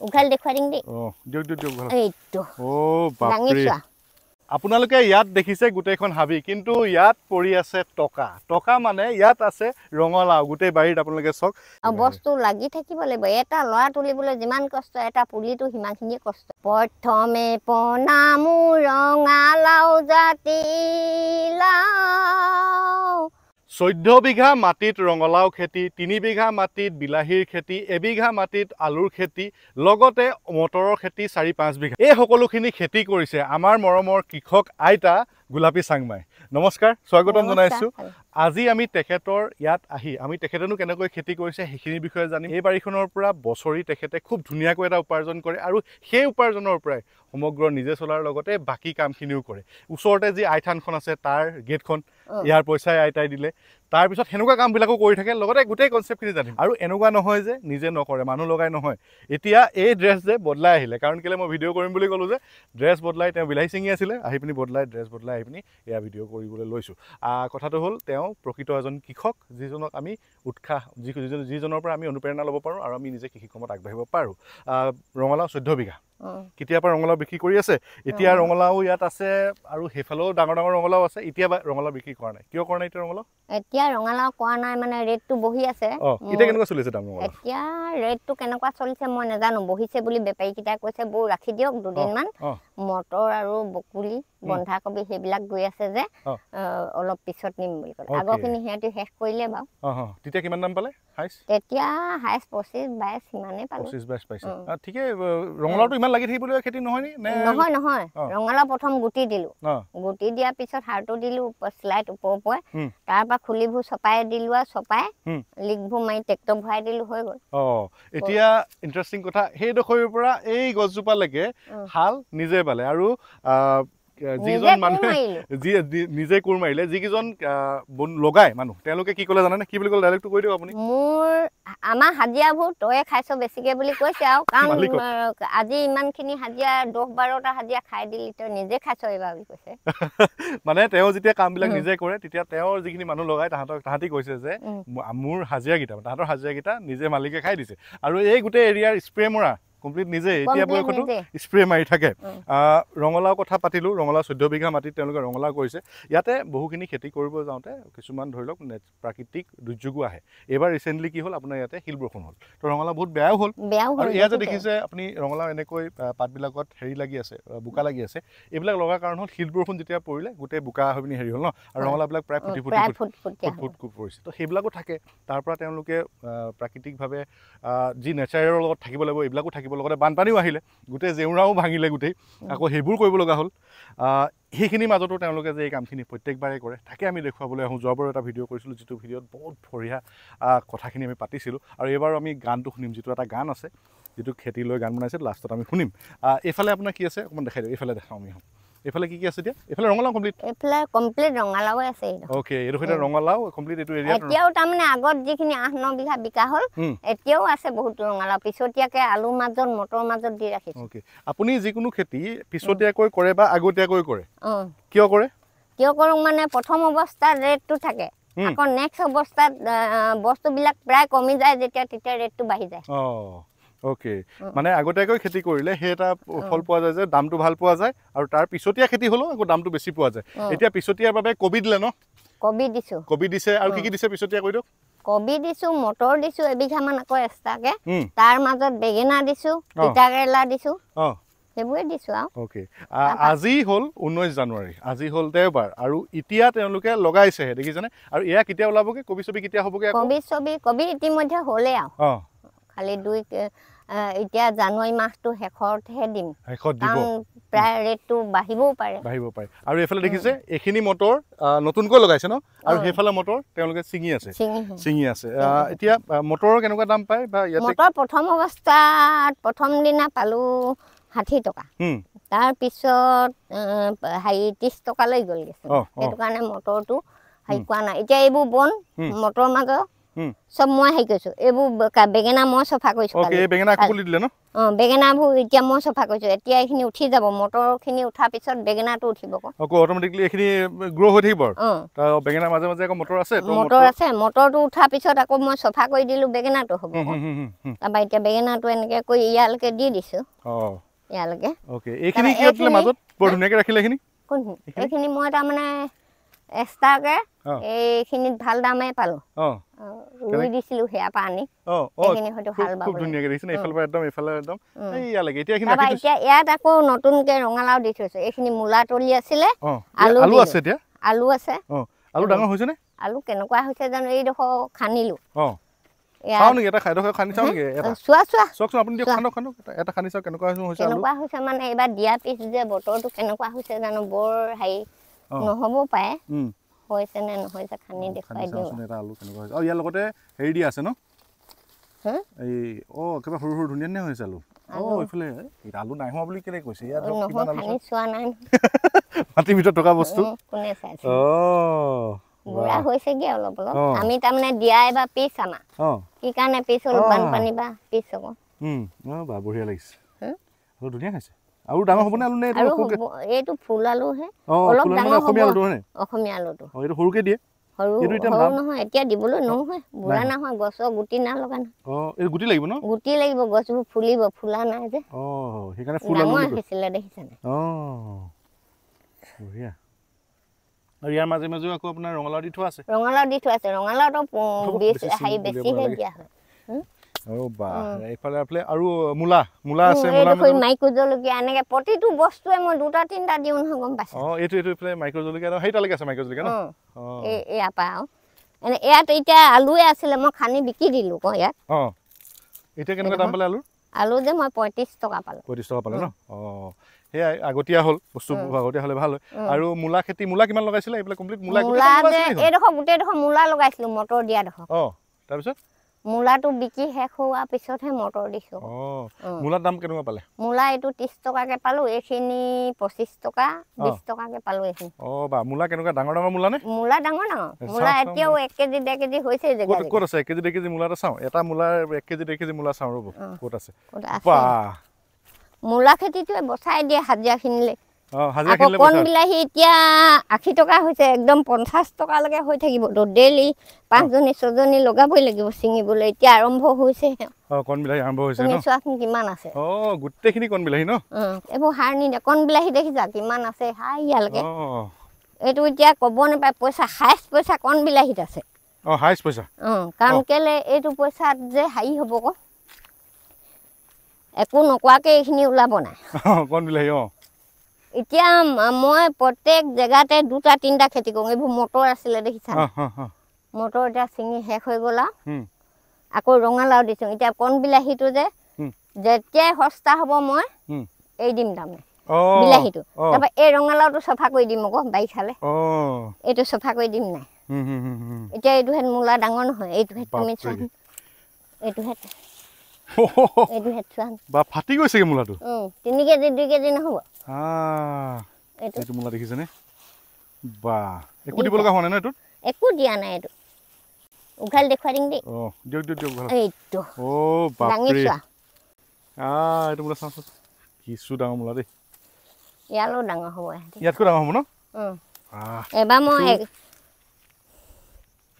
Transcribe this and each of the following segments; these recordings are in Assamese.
উঘাল দেখুৱাই দিম দেই দিয়ক এইটো বাপৰে আপোনালোকে ইয়াত দেখিছে গোটেইখন হাবি কিন্তু ইয়াত পৰি আছে টকা মানে ইয়াত আছে ৰঙালাও গোটেই বাৰীত আপোনালোকে চাওক আৰু বস্তু লাগি থাকিব লাগিব এটা লৰা তুলিবলৈ যিমান কষ্ট এটা পুলিটো সিমানখিনিয়ে কষ্ট প্ৰথমে পনামু ৰঙালাও জাতিলাও 14 বিঘা মাটিত ৰঙালাও খেতি 3 বিঘা মাটিত বিলাহীৰ খেতি এবিঘা মাটিত আলুৰ খেতি লগতে মটৰৰ খেতি 4-5 বিঘা এই সকলোখিনি খেতি কৰিছে আমাৰ মৰমৰ কৃষক আইতা গোলাপী চাংমাই নমস্কাৰ স্বাগতম জনাইছো আজি আমি তেখেতৰ ইয়াত আহি আমি তেখেতেনো কেনেকৈ খেতি কৰিছে সেইখিনিৰ বিষয়ে জানিম এই বাৰীখনৰ পৰা বছৰি তেখেতে খুব ধুনীয়াকৈ এটা উপাৰ্জন কৰে আৰু সেই উপাৰ্জনৰ পৰাই সমগ্ৰ নিজে চলাৰ লগতে বাকি কামখিনিও কৰে ওচৰতে যি আইথানখন আছে তাৰ গেটখন ইয়াৰ পইচাই আইতাই দিলে তাৰ পিছত হেনেকুৱা কামবিলাকো কৰি থাকে লগতে গোটেই কনসেপ্টখিনি জানিম আৰু এনেকুৱা নহয় যে নিজে নকৰে মানুহ লগাই নহয় এতিয়া এই ড্ৰেছ যে বদলাই আহিলে কাৰণ কেলে মই ভিডিঅ' কৰিম বুলি ক'লো যে ড্ৰেছ বদলাই তেওঁ বিলাহী চিঙি আছিলে আহি পিনি বদলাই ড্ৰেছ বদলাই আহি পিনি এয়া ভিডিঅ' কৰিবলৈ লৈছোঁ কথাটো হ'ল তেওঁ প্ৰকৃত এজন কৃষক যিজনক আমি উৎসাহ যিজনৰ পৰা আমি অনুপ্ৰেৰণা ল'ব পাৰোঁ আৰু আমি নিজে কৃষি কামত আগবাঢ়িব পাৰোঁ ৰঙালাও 14 বিঘা কেতিয়াবা ৰঙালাও বিক্ৰী কৰি আছে এতিয়া ৰঙালাও ইয়াত আছে আৰু হেফালেও ডাঙৰ ৰঙালাও আছে এতিয়া ৰঙালাও বিক্ৰী কৰা নাই কিয় কৰা নাই এতিয়া ৰঙালাও এতিয়া ৰঙালাও কোৱা নাই মানে ৰেটটো বহি আছে এতিয়া কেনেকুৱা চলিছে দাম ৰঙালাও এতিয়া ৰেটটো কেনেকুৱা চলিছে মই নাজানো বহিছে বুলি বেপাৰী কিটা কৈছে বৌ ৰাখি দিয়ক দুদিনমান মটৰ আৰু বকুলি বন্ধাকবি সেইবিলাক গৈ আছে যে অলপ পিছত নিম বুলি ক'লে আগৰখিনি সিহঁতি শেষ কৰিলে বাৰু তেতিয়া কিমান দাম পালে হাইছ তেতিয়া হাইছ 25-22 সিমানে পালো 25-22 পাইছে ঠিকে ৰঙালাওটো ইমান লাগি থাকিবলৈ খেতি নহয় নে নহয় ৰঙালাও প্ৰথম গুটি দিলো গুটি দিয়াৰ পিছত হাৰটো দিলো স্লাইড ওপৰে তাৰ পৰা খুলিবোৰ চপাই দিলো আৰু চপাই লিকবোৰ মাৰি ট্ৰেক্টৰ ভৰাই দিলো হৈ গ'ল এতিয়া ইন্টাৰেষ্টিং কথা সেই ডখৰৰ পৰা এই গছজোপালৈকে হাল নিজে বালে আৰু যিজন মানুহে নিজে কোৰ মাৰিলে যিকেইজন লগাই মানুহ তেওঁলোকে কি ক'লে জানেনে কি বুলি ক'লে ডাইৰেক্টটো কৈ দিয়ক আপুনি মোৰ আমাৰ হাজিৰাবোৰ তয়ে খাইছ বেছিকে বুলি কৈছে আৰু কাৰণ আজি ইমানখিনি হাজিৰা 10-12টা হাজিৰা খাই দিলি তই নিজে খাইছ এইবাৰ বুলি কৈছে মানে তেওঁ যেতিয়া কামবিলাক নিজে কৰে তেতিয়া তেওঁৰ যিখিনি মানুহ লগাই তাহাঁতি কৈছে যে মোৰ হাজিৰাকেইটা তাহাঁতৰ হাজিৰাকেইটা নিজে মালিকে খাই দিছে আৰু এই গোটেই এৰিয়াৰ স্প্ৰে মৰা কমপ্লিট নিজে এতিয়া বয়সতো স্প্ৰে মাৰি থাকে ৰঙালাও কথা পাতিলোঁ ৰঙালাও 14 বিঘা মাটিত তেওঁলোকে ৰঙালাও কৰিছে ইয়াতে বহুখিনি খেতি কৰিব যাওঁতে কিছুমান ধৰি লওক প্ৰাকৃতিক দুৰ্যোগো আহে এইবাৰ ৰিচেণ্টলি কি হ'ল আপোনাৰ ইয়াতে শিল বৰষুণ হ'ল তো ৰঙালাও বহুত বেয়াও হ'ল আৰু ইয়াতে দেখিছে আপুনি ৰঙালাও এনেকৈ পাতবিলাকত হেৰি লাগি আছে বোকা লাগি আছে এইবিলাক লগাৰ কাৰণ হ'ল শিল বৰষুণ যেতিয়া পৰিলে গোটেই বোকা হৈ পিনি হেৰি হ'ল ন আৰু ৰঙালাওবিলাক প্ৰায় ফুটি পৰিছে তো সেইবিলাকো থাকে তাৰ পৰা তেওঁলোকে প্ৰাকৃতিকভাৱে যি নেচাৰৰ লগত থাকিব লাগিব এইবিলাকো থাকিব লগতে বানপানীও আহিলে গোটেই জেউৰাও ভাঙিলে গোটেই আকৌ সেইবোৰ কৰিব লগা হ'ল সেইখিনিৰ মাজতো তেওঁলোকে যে এই কামখিনি প্ৰত্যেকবাৰে কৰে তাকে আমি দেখুৱাবলৈ আহোঁ যোৱাবাৰ এটা ভিডিঅ' কৰিছিলোঁ যিটো ভিডিঅ'ত বহুত বঢ়িয়া কথাখিনি আমি পাতিছিলোঁ আৰু এইবাৰ আমি গানটো শুনিম যিটো এটা গান আছে যিটো খেতি লৈ গান বনাইছে লাষ্টত আমি শুনিম এইফালে আপোনাৰ কি আছে অকণমান দেখাই দিওঁ এইফালে দেখাওঁ আমি এইফালে কি আছে এতিয়া এইফালে ৰঙালাও কমপ্লিট ৰঙালাও আছে ওকে এইটো এটা ৰঙালাও কমপ্লিট এইটো এৰিয়া এতিয়াও তাৰমানে আগত যিখিনি 8-9 বিঘা বিকা হ'ল এতিয়াও আছে বহুত ৰঙালাও পিছতীয়াকৈ আলু মাজত মটৰ মাজত দি ৰাখিছে ওকে আপুনি যিকোনো খেতি পিছতীয়াকৈ কৰে বা আগতীয়াকৈ কৰে কিয় কৰে কিয় কৰোঁ মানে প্ৰথম অৱস্থাত ৰেটটো থাকে আকৌ নেক্সট অৱস্থাত বস্তুবিলাক প্ৰায় কমি যায় তেতিয়া ৰেটটো বাঢ়ি যায় ওকে মানে আগতীয়াকৈ খেতি কৰিলে সেই এটা ফল পোৱা যায় যে দামটো ভাল পোৱা যায় আৰু তাৰ পিছতীয়া খেতি হ'লেও আকৌ দামটো বেছি পোৱা যায় এতিয়া পিছতীয়াৰ বাবে কবি দিলে ন কবি দিছে আৰু কি দিছে পিছতীয়া কৈ দিয়ক কবি দিছো মটৰ দিছো এবিঘামান আকৌ এক্সট্ৰাকে তাৰ মাজত বেঙেনা দিছো তিতা কেৰেলা দিছো সেইবোৰে দিছো আৰু ওকে আজি হ'ল 19 জানুৱাৰী আজি হ'ল দেওবাৰ আৰু এতিয়া তেওঁলোকে লগাইছেহে দেখিছেনে আৰু এয়া কেতিয়া ওলাবগে কবি ছবি কেতিয়া হ'বগে কবি ইতিমধ্যে হ'লে আৰু খালি এতিয়া জানুৱাৰী মাহটো শেষতহে দিম কাৰণ প্ৰায় ৰেটটো বাঢ়িবও পাৰে আৰু এইফালে দেখিছে এইখিনি মটৰ নতুনকৈ লগাইছে ন আৰু সেইফালে মটৰ তেওঁলোকে ছিঙি আছে এতিয়া মটৰৰ কেনেকুৱা দাম পায় বা মটৰ প্ৰথম অৱস্থাত প্ৰথম দিনা পালো 60 টকা তাৰ পিছত 30 টকালৈ গ'ল গৈছে সেইটো কাৰণে মটৰটো হেৰি কোৱা নাই এতিয়া এইবোৰ বন মটৰ মাজত চব মই হেৰি কৰিছোঁ এইবোৰ বেঙেনা মই চফা কৰিছোঁ বেঙেনাবোৰ এতিয়া মই চফা কৰিছোঁ এতিয়া এইখিনি উঠি যাব মটৰখিনি উঠাৰ পিছত বেঙেনাটো উঠিব মটৰ আছে মটৰটো উঠাৰ পিছত আকৌ মই চফা কৰি দিলোঁ বেঙেনাটো হ'ব তাৰপৰা এতিয়া বেঙেনাটো এনেকৈ কৰি ইয়ালৈকে দি দিছোঁ ইয়ালৈকে এইখিনি মই তাৰমানে এক্সট্ৰাকে এইখিনিত ভাল দামেই পালোঁ ৰুই দিছিলোঁ সেয়াৰ পৰা আনি এইখিনি হয়তো ভাল পাব এতিয়া ইয়াত আকৌ নতুনকে ৰঙালাও দি থৈছোঁ এইখিনি মূলা তলি আছিলে আলু আছে আলু কেনেকুৱা হৈছে জানো এইডোখৰ খান্দিলোঁ কেনেকুৱা হৈছে মানে এইবাৰ দিয়া পিছ যে বতৰটো কেনেকুৱা হৈছে জানো বৰ হেৰি নহ'ব পাৰে হৈছে নে নহৈছে খান্দি দেখুৱাই দিওঁ ইয়াৰ লগতে হেৰি দিয়া আছে ন এই কিবা সৰু সৰু ধুনীয়া ধুনীয়া হৈছে আলু নাই হোৱা বুলি কেনেকৈ কৈছে মাটিৰ ভিতৰত থকা বস্তু কোনে চাইছে বুঢ়া হৈছেগে অলপ অলপ আমি তাৰমানে দিয়া এবাৰ পিছ আমাৰ কি কাৰণে পিছ হ'ল বানপানী বা পিছ আকৌ বঢ়িয়া লাগিছে ধুনীয়া খাইছে আৰু ডাঙৰ হ'ব নে আলু নে এইটো ফুল আলুহে অলপ ডাঙৰ হ'ব অসমীয়া আলুটো এইটো সৰুকে দিয়ে সৰু নহয় এতিয়া দিবলৈ নহয় বুঢ়া নহয় গছৰ গুটি নালগা নহয় গুটি লাগিব ন গুটি লাগিব গছবোৰ ফুলিব ফুলা নাই যে সেইকাৰণে ডাঙৰ হৈছিলে দেখিছানে বঢ়িয়া আৰু ইয়াৰ মাজে মাজে আকৌ আপোনাৰ ৰঙালাও দি থোৱা আছে ৰঙালাওটো বেছিহে দিয়া হয় আৰু মূলা আছে মাইকো জলকীয়া এনেকে প্ৰতিটো বস্তুৱে মই 2-3টা দিওঁ নহয় গম পাইছা এইটো মাইক্ৰ জলকীয়া সেইটালৈকে আছে মাইক্ৰ জলকীয়া ন ইয়াৰ পৰা আৰু ইয়াত এতিয়া আলুৱে আছিলে মই খানি বিকি দিলোঁ ইয়াত এতিয়া কেনেকুৱা দাম পালে আলু যে মই 35 টকা পালোঁ ন সেয়াই আগতীয়া হ'ল বস্তুবোৰ আগতীয়া হ'লে ভাল হয় আৰু মূলা খেতি মূলা কিমান লগাইছিলে এইবিলাক কমপ্লিট মূলা এইডোখৰ গোটেইডোখৰ মূলা লগাইছিলোঁ মটৰ দিয়াডোখৰ তাৰপিছত মূলাটো বিকি শেষ হোৱাৰ পিছতহে মটৰ দিছোঁ মূলাৰ দাম কেনেকুৱা পালে মূলা এইটো 30 টকাকে পালোঁ এইখিনি 25 টকা 20 টকাকে পালোঁ এইখিনি মূলা কেনেকুৱা ডাঙৰ ডাঙৰ মূলা নে মূলা ডাঙৰ মূলা এতিয়াও 1 কেজি 1.5 কেজি হৈছে ক'ত আছে 1 কেজি 1 কেজি মূলা এটা চাওঁ এটা মূলাৰ 1 কেজি 1 কেজি মূলা চাওঁ ৰ'ব ক'ত আছে মূলা খেতিটোৱে বচাই দিয়ে হাজিৰাখিনিলে কণ বিলাহী এতিয়া 80 টকা হৈছে একদম 50 টকালৈকে হৈ থাকিব ডেইলি 5জনী 6জনী লগাবই লাগিব ছিঙিবলৈ এতিয়া আৰম্ভ হৈছে কণ বিলাহী আৰম্ভ হৈছে চোৱাচোন কিমান আছে গোটেইখিনি কণ বিলাহী ন এইবোৰ সাৰ নিদিয়ে কণ বিলাহী দেখিছা কিমান আছে ইয়ালৈকে এইটো এতিয়া ক'ব নাপায় পইচা হাইষ্ট পইচা কণ বিলাহীত আছে কাৰণ কেলে এইটো পইচাত যে হেৰি হ'ব আকৌ একো নকৰাকে এইখিনি ওলাব নাই কণ বিলাহী এতিয়া মই প্ৰত্যেক জেগাতে 2-3টা খেতি কৰোঁ এইবোৰ মটৰ আছিলে দেখিছা মটৰ এতিয়া ছিঙি শেষ হৈ গ'ল আকৌ ৰঙালাও দিছোঁ এতিয়া কণ বিলাহীটো যে যেতিয়াই সস্তা হ'ব মই এই দিম তাৰমানে বিলাহীটো তাৰপৰা এই ৰঙালাওটো চফা কৰি দিম আকৌ বাৰিষালে এইটো চফা কৰি দিম নাই এতিয়া এইটোহেঁত মূলা ডাঙৰ নহয় এইটোহেঁত তুমি চোৱা এইটোহেঁত ফাটি গৈছেগে মূলাটো 3 কেজি 2 কেজি নহ'ব এইটো মূলা দেখিছেনে একো দিব লগা হোৱা নাই ন এইটোত একো দিয়া নাই এইটো উঘালি দেখুৱাই দিম দেই এইটো দাঙি চোৱা এইটো মূলা চাওঁচোন কিছু ডাঙৰ মূলা দেই ইয়ালৈও ডাঙৰ হ'ব ইয়াতকৈ ডাঙৰ হ'ব ন এবাৰ মই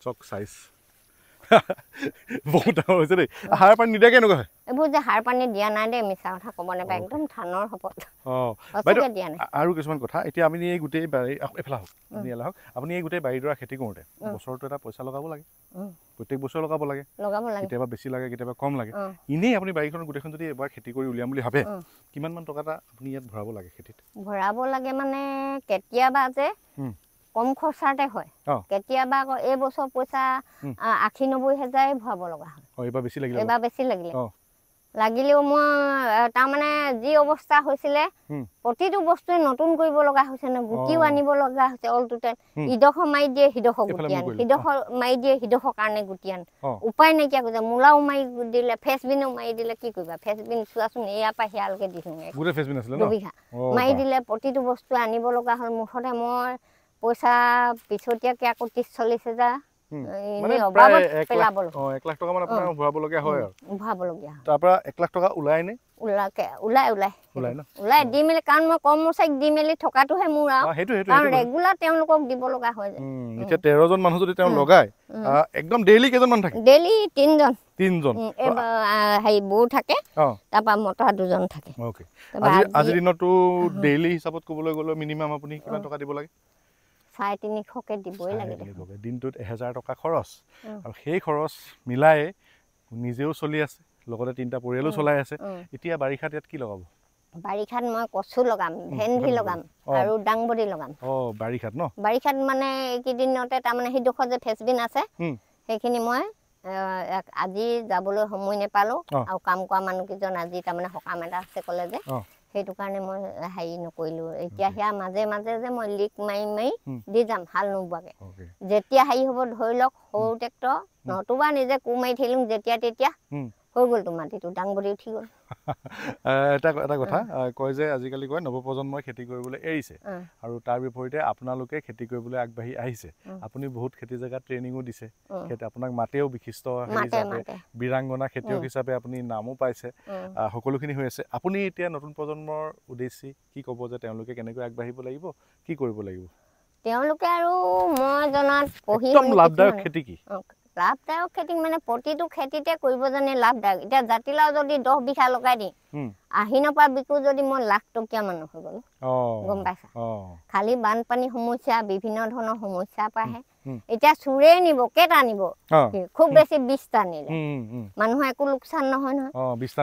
চক চাইজ বহুত ডাঙৰ হৈছে দেই সাৰ পানী নিদিয়া কেনেকুৱা হয় এইবোৰ যে সাৰ পানী দিয়া নাই দেই মিছা কথা ক'ব নাপায় একদম ধানৰ শপত দিয়া নাই আৰু কিছুমান কথা এতিয়া আপুনি এই গোটেই বাৰী এফালে হওক আপুনি এই গোটেই বাৰীডৰা খেতি কৰোঁতে বছৰটো এটা পইচা লগাব লাগে প্ৰত্যেক বছৰ লগাব লাগে কেতিয়াবা বেছি লাগে কেতিয়াবা কম লাগে এনেই আপুনি বাৰীখন গোটেইখন যদি এবাৰ খেতি কৰি উলিয়াম বুলি ভাবে কিমানমান টকা এটা আপুনি ইয়াত ভৰাব লাগে খেতিত ভৰাব লাগে মানে কেতিয়াবা যে কম খৰচাতে হয় কেতিয়াবা আকৌ এই বছৰ পইচা 80-90 হাজাৰ ভৰাব লগা হয় এইবাৰ বেছি লাগিলে লাগিলেও মই তাৰমানে যি অৱস্থা হৈছিলে প্ৰতিটো বস্তুৱে নতুন কৰিব লগা হৈছে ন গুটিও আনিব লগা হৈছে অল টোটেল ইডোখৰ মাৰি দিয়ে সিডোখৰ গুটি আন সিডোখৰ মাৰি দিয়ে সিডোখৰ কাৰণে গুটি আন উপায় নাইকিয়া কৈছে মূলাও মাৰি দিলে ফেচবিনো মাৰি দিলে কি কৰিবা ফেচবিন চোৱাচোন ইয়াৰ পৰা সেয়ালৈকে দিছোঁ দুবিঘা মাৰি দিলে প্ৰতিটো বস্তু আনিব লগা হ'ল মুঠতে মই পইচা পিছতীয়াকৈ আকৌ 30-40 হাজাৰ মানে অভাৱত পেলাব 1 লাখ টকা মান আপোনাৰ ভৰাবলগীয়া হয় আৰু ভৰাবলগীয়া হয়। তাৰ পৰা 1 লাখ টকা ওলাই নে? ওলাই দি মেলি, কাৰণ মই কৰ্মচাৰীক দি মেলি থকাটোহে মোৰ আৰু, কাৰণ ৰেগুলাৰ তেওঁলোকক দিব লগা হয় যে। এতিয়া 13 জন মানুহ যদি তেওঁ লগায়, একদম ডেইলি কেইজন মানুহ থাকে? ডেইলি 3 জন। হেৰি বৌ থাকে, তাৰপৰা মতা 2 জন থাকে। আজিৰ দিনতো ডেইলি হিচাপত ক'বলৈ গ'লে মিনিমাম আপুনি কিমান টকা দিব লাগে? 350কে দিবই লাগে। দিনটোত 1000 টকা খৰচ, আৰু সেই খৰচ মিলাই নিজেও চলি আছে, লগতে 3টা পৰিয়ালো চলাই আছে। এতিয়া বাৰিষাত ইয়াত কি লগাব? বাৰিষাত মই কচু লগাম, ভেন্দি লগাম আৰু দাংবডি লগাম। বাৰিষাত ন? বাৰিষাত মানে এইকেইদিনতে তাৰমানে সেইডোখৰ যে ফেচবিন আছে, সেইখিনি মই আজি যাবলৈ সময় নাপালো, আৰু কাম কৰা মানুহকেইজন আজি তাৰমানে সকাম এটা আছে ক'লে যে, সেইটো কাৰণে মই হেৰি নকৰিলো। এতিয়া সেয়া মাজে মাজে যে মই লিক মাৰি মাৰি দি যাম, হাল নোবোৱাকে। যেতিয়া হেৰি হ'ব ধৰি লওক, সৰু ট্ৰেক্টৰ নতুবা নিজে কোৰ মাৰি থাকিলো, যেতিয়া তেতিয়া হৈ গ'লতো মাটিটো, দাংবডি উঠি গ'ল। এটা কথা কয় যে আজিকালি কয় নৱপ্ৰজন্মই খেতি কৰিবলৈ এৰিছে, আৰু তাৰ বিপৰীতে আপোনালোকে খেতি কৰিবলৈ আগবাঢ়ি আহিছে। আপুনি বহুত খেতি জেগাত ট্ৰেইনিঙো দিছে, আপোনাক মাতেও বিশিষ্ট হিচাপে, বীৰাংগনা খেতিয়ক হিচাপে আপুনি নামো পাইছে, সকলোখিনি হৈ আছে। আপুনি এতিয়া নতুন প্ৰজন্মৰ উদ্দেশ্যে কি ক'ব, যে তেওঁলোকে কেনেকৈ আগবাঢ়িব লাগিব, কি কৰিব লাগিব? তেওঁলোকে আৰু মই জনাত একদম লাভদায়ক খেতি কি? লাভদায়ক খেতি মানে প্ৰতিটো খেতিতে কৰিব জানে লাভদায়ক। এতিয়া জাতিলাও যদি 10 বিঘা লগাই দিম, আহিনৰ পৰা বিকো যদি মই লাখ টকীয়া মানুহ হৈ গ'ল, গম পাইছা? খালি বানপানী সমস্যা, বিভিন্ন ধৰণৰ সমস্যাৰ পৰাহে। এতিয়া চোৰে নিব, কেইটা নিব? খুব বেছি 20টা নিলে, মানুহৰ একো লোকচান নহয় নহয়। 20টা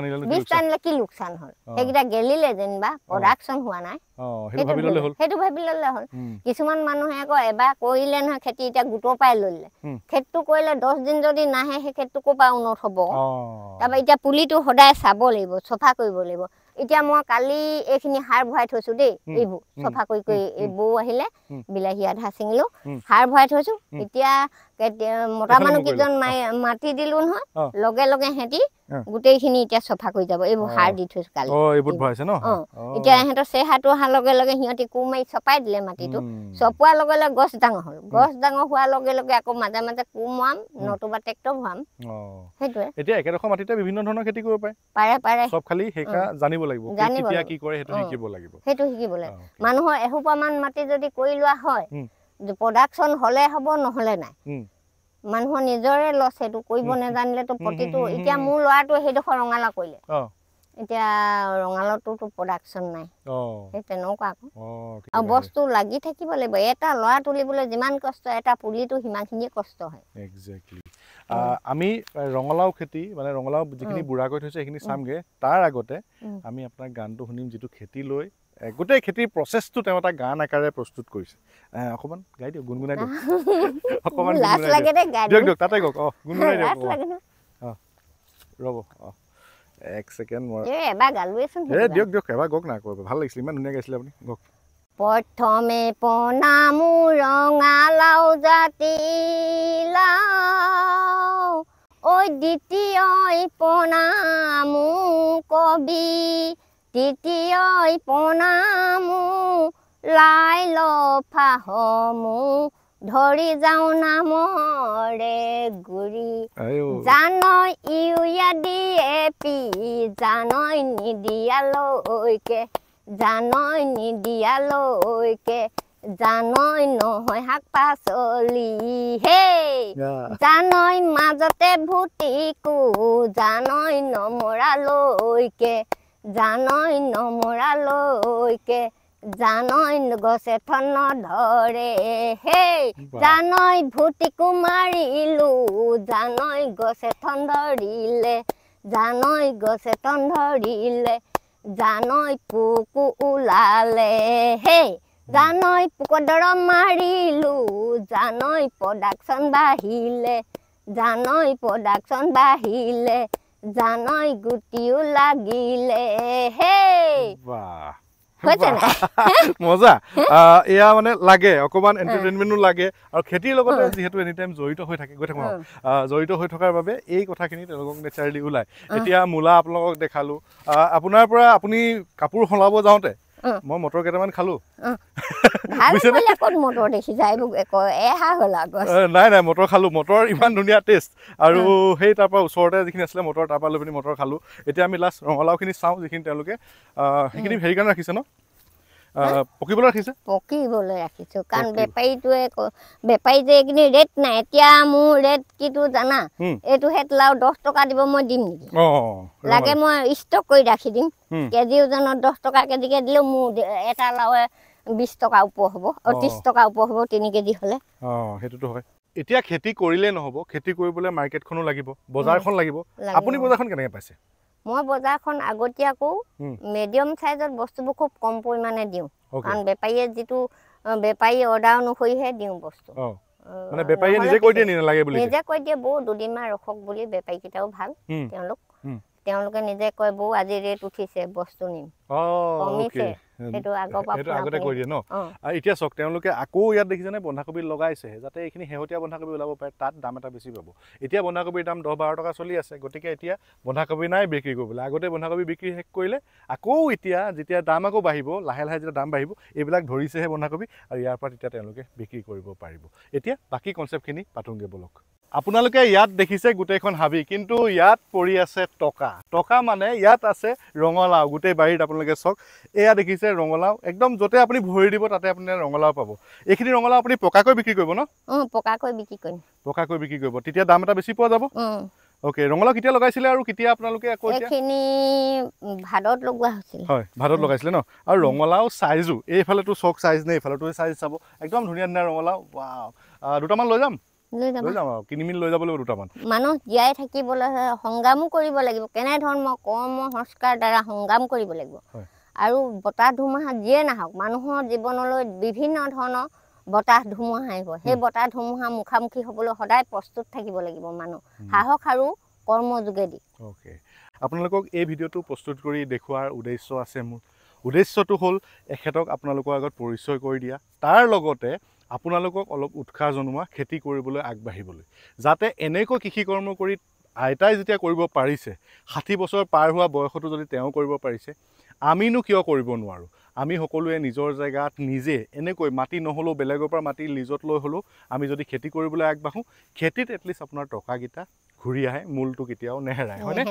নিলে কি লোকচান হ'ল? সেইকেইটা গেলিলে যেনিবা, প্ৰডাকশ্যন হোৱা নাই, সেইটো ভাবি ল'লে হ'ল। কিছুমান মানুহে আকৌ এবাৰ কৰিলে নহয় খেতি, এতিয়া গোটৰ পৰাই লৈ ল'লে। খেতিটো কৰিলে 10 দিন যদি নাহে, সেই খেতিটো ক'ৰ পৰা উন্নত হ'ব? তাৰপৰা এতিয়া পুলিটো সদায় চাব লাগিব, চফা কৰিব লাগিব। এতিয়া মই কালি এইখিনি সাৰ ভৰাই থৈছো দেই, এইবোৰ চফা কৰি এই বৌ আহিলে, বিলাহী আধা ছিঙিলো, সাৰ ভৰাই থৈছো। এতিয়া মতা মানুহ কেইজন মাতি দিলো নহয়, লগে লগে সিহঁতি গোটেইখিনি এতিয়া চফা কৰি যাব। এইবোৰ সাৰ দি থৈছো কালি। এতিয়া সিহঁতৰ চেহাটো অহাৰ লগে লগে সিহঁতি কোৰ মাৰি চপাই দিলে মাটিটো। চপোৱাৰ লগে লগে গছ ডাঙৰ হ'ল, গছ ডাঙৰ হোৱাৰ লগে লগে আকৌ মাজে মাজে কোৰ মৰাম, নতুবা ট্ৰেক্টৰ ভৰাম। সেইটোৱে। এতিয়া একেডোখৰ মাটিতে বিভিন্ন ধৰণৰ খেতি কৰিব পাৰে। চব খালি সেইকা জানিব লাগিব, কেতিয়া কি কৰে সেইটো শিকিব লাগিব। মানুহৰ এসোপামান মাটি যদি কৰি লোৱা হয়, প্ৰডাকশ্যন হ'লে হ'ব, নহ'লে নাই। মানুহৰ নিজৰে লছ, সেইটো কৰিব নাজানিলেতো প্ৰতিটো। এতিয়া মোৰ ল'ৰাটোৱে সেইডোখৰ ৰঙালাও কৰিলে, এতিয়া ৰঙালাওটোতো প্ৰডাকশ্যন নাই, সেই তেনেকুৱা আকৌ। আৰু বস্তু লাগি থাকিব লাগিব, এটা ল'ৰা তুলিবলৈ যিমান কষ্ট, এটা পুলিটো সিমানখিনিয়ে কষ্ট হয়। আমি ৰঙালাও খেতি, মানে ৰঙালাও যিখিনি বুঢ়া কৰি থৈছে সেইখিনি চামগে। তাৰ আগতে আমি আপোনাৰ গানটো শুনিম, যিটো খেতি লৈ গোটেই খেতিৰ প্ৰচেছটো তেওঁ এটা গান আকাৰে প্ৰস্তুত কৰিছে। অকণমান গাই দিয়ক, গুণগুণাই দিয়ক, অকণমান দিয়ক, তাতে গওক, গুণগুণাই দিয়ক। ৰ'ব 1 ছেকেণ্ড, মই এবাৰ গালোৱেচোন, দিয়ক এবাৰ গওক না, ভাল লাগিছিল, ইমান ধুনীয়া গাইছিলে আপুনি, গওক। প্ৰথমে পনামু ৰঙালাও জাতিলাও, দ্বিতীয় পনামু কবি, তৃতীয় পনামু লাই লফা সমূহ, ধৰি যাওঁ নামৰে গুৰি, জানই ইউৰিয়া DAP, জানই নিদিয়ালৈকে, জানই নিদিয়ালৈকে, জানই নহয় শাক পাচলি, জানই মাজতে ভুটিকো, জানই নমৰালৈকে, জানই নমৰালৈকে, জানই গছে ঠন নধৰে, জানই ভুটিকো মাৰিলো, জানই গছে ঠন ধৰিলে, জানই গছে ঠন ধৰিলে, জানই পোক ওলালে, জানই পোকৰ দৰৱ মাৰিলো, জানই প্ৰডাকশ্যন বাঢ়িলে, জানই প্ৰডাকশ্যন বাঢ়িলে, জানই গুটিও লাগিলে। মজা। এয়া মানে লাগে অকণমান এণ্টাৰটেইনমেণ্টো লাগে, আৰু খেতিৰ লগতে যিহেতু এনি টাইম জড়িত হৈ থাকে, গৈ থাকোঁ জড়িত হৈ থকাৰ বাবে এই কথাখিনি তেওঁলোকক নেচাৰেলি ওলায়। এতিয়া মূলা আপোনালোকক দেখালোঁ, আপোনাৰ পৰা আপুনি কাপোৰ সলাব যাওঁতে মই মটৰ কেইটামান খালো মটৰ দেখি যায় এহা হ'ল নাই নাই মটৰ খালো মটৰ ইমান ধুনীয়া টেষ্ট আৰু সেই তাৰ পৰা ওচৰতে যিখিনি আছিলে মটৰ তাৰ পৰা লৈ পিনি মটৰ খালো এতিয়া আমি লাষ্ট ৰঙালাওখিনি চাওঁ যিখিনি তেওঁলোকে সেইখিনি হেৰি কাৰণে ৰাখিছে ন পকিবলৈ ৰাখিছো কাৰণ বেপাৰী যে এইখিনি ৰেট নাই এতিয়া মোৰ ৰেট কিটো জানা এইটো হেত লাও 10 টকা দিব মই দিম নেকি লাগে মই ষ্টক কৰি ৰাখি দিম কেজি ওজনত 10 টকা কেজিকে দিলেও মোৰ এটা লাওৱে 20 টকা ওপৰ হ'ব 30 টকা ওপৰ হ'ব 3 কেজি হ'লে সেইটোতো হয় এতিয়া খেতি কৰিলে নহ'ব খেতি কৰিবলৈ মাৰ্কেটখনো লাগিব বজাৰখন লাগিব আপুনি বজাৰখন কেনেকৈ পাইছে মই বজাৰখন আগতীয়াকৈ মিডিয়াম সাইজৰ বস্তুবোৰ খুব কম পৰিমাণে দিওঁ কাৰণ বেপাৰী অৰ্ডাৰ অনুসৰিহে দিওঁ বস্তু মানে বেপাৰীয়ে নিজে কৈ দিয়ে নালাগে বুলি নিজে কৈ দিয়ে বৌ দুদিনমান ৰখক বুলি বেপাৰী কেইটাও ভাল তেওঁলোকে নিজে কয় বৌ আজি ৰেট উঠিছে বস্তু নিম কমিছে সেইটো আগতে কৈ দিয়ে ন আৰু এতিয়া চাওক তেওঁলোকে আকৌ ইয়াত দেখিছেনে বন্ধাকবি লগাইছে যাতে এইখিনি শেহতীয়া বন্ধাকবি ওলাব পাৰে তাত দাম এটা বেছি পাব এতিয়া বন্ধাকবিৰ দাম 10-12 টকা চলি আছে গতিকে এতিয়া বন্ধাকবি নাই বিক্ৰী কৰিবলৈ আগতে বন্ধাকবি বিক্ৰী শেষ কৰিলে আকৌ এতিয়া যেতিয়া দাম আকৌ বাঢ়িব লাহে লাহে যেতিয়া দাম বাঢ়িব এইবিলাক ধৰিছেহে বন্ধাকবি আৰু ইয়াৰ পৰা তেতিয়া তেওঁলোকে বিক্ৰী কৰিব পাৰিব এতিয়া বাকী কনচেপ্টখিনি পাতোঁগৈ বলক আপোনালোকে ইয়াত দেখিছে গোটেইখন হাবি কিন্তু ইয়াত পৰি আছে টকা মানে ইয়াত আছে ৰঙালাও গোটেই বাৰীত আপোনালোকে চাওক এয়া দেখিছে ৰঙালাও একদম য'তে আপুনি ভৰি দিব তাতে আপুনি ৰঙালাও পাব এইখিনি ৰঙালাও আপুনি পকাকৈ বিক্ৰী কৰিব ন পকাকৈ বিক্ৰী কৰিব তেতিয়া দাম এটা বেছি পোৱা যাব ওকে ৰঙালাও কেতিয়া লগাইছিলে আৰু কেতিয়া আপোনালোকে আকৌ এইখিনি ভাদত লগোৱা হৈছিল হয় ভাদত লগাইছিলে ন আৰু ৰঙালাও সাইজো এইফালেতো চক সাইজ নে এইফালেতো সাইজ চাব একদম ধুনীয়া ধুনীয়া ৰঙালাও ৱাও দুটামান লৈ যাম কিনিমিনি লৈ যাব লাগিব দুটামান মানুহ জীয়াই থাকিবলৈ সংগ্ৰামো কৰিব লাগিব কেনেধৰণৰ কৰ্ম সংস্কাৰ দ্বাৰা সংগ্ৰাম কৰিব লাগিব আৰু বতাহ ধুমুহা যিয়ে নাহক মানুহৰ জীৱনলৈ বিভিন্ন ধৰণৰ বতাহ ধুমুহা আহিব সেই বতাহ ধুমুহা মুখামুখি হ'বলৈ সদায় প্ৰস্তুত থাকিব লাগিব মানুহ সাহস আৰু কৰ্ম যোগেদি ওকে আপোনালোকক এই ভিডিঅ'টো প্ৰস্তুত কৰি দেখুৱাৰ উদ্দেশ্য আছে মোৰ উদ্দেশ্যটো হ'ল এখেতক আপোনালোকৰ আগত পৰিচয় কৰি দিয়া তাৰ লগতে আপোনালোকক অলপ উৎসাহ জনোৱা খেতি কৰিবলৈ আগবাঢ়িবলৈ যাতে এনেকৈ কৃষি কৰ্ম কৰি আইতাই যেতিয়া কৰিব পাৰিছে 60 বছৰ পাৰ হোৱা বয়সতো যদি তেওঁ কৰিব পাৰিছে আমিনো কিয় কৰিব নোৱাৰোঁ আমি সকলোৱে নিজৰ জেগাত নিজে এনেকৈ মাটি নহ'লেও বেলেগৰ পৰা মাটি লিজত লৈ হ'লেও আমি যদি খেতি কৰিবলৈ আগবাঢ়োঁ খেতিত এটলিষ্ট আপোনাৰ টকাকেইটা ঘূৰি আহে মূলটো কেতিয়াও নেহেৰায় হয়নে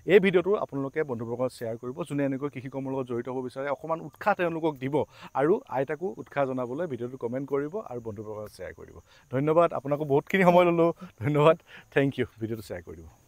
এই ভিডিঅ'টো আপোনালোকে বন্ধুবৰ্গত শ্বেয়াৰ কৰিব যোনে এনেকৈ কৃষি কৰ্মৰ লগত জড়িত হ'ব বিচাৰে অকণমান উৎসাহ তেওঁলোকক দিব আৰু আইতাকো উৎসাহ জনাবলৈ ভিডিঅ'টো কমেণ্ট কৰিব আৰু বন্ধুবৰ্গত শ্বেয়াৰ কৰিব ধন্যবাদ আপোনাকো বহুতখিনি সময় ল'লোঁ ধন্যবাদ থেংক ইউ ভিডিঅ'টো শ্বেয়াৰ কৰি দিব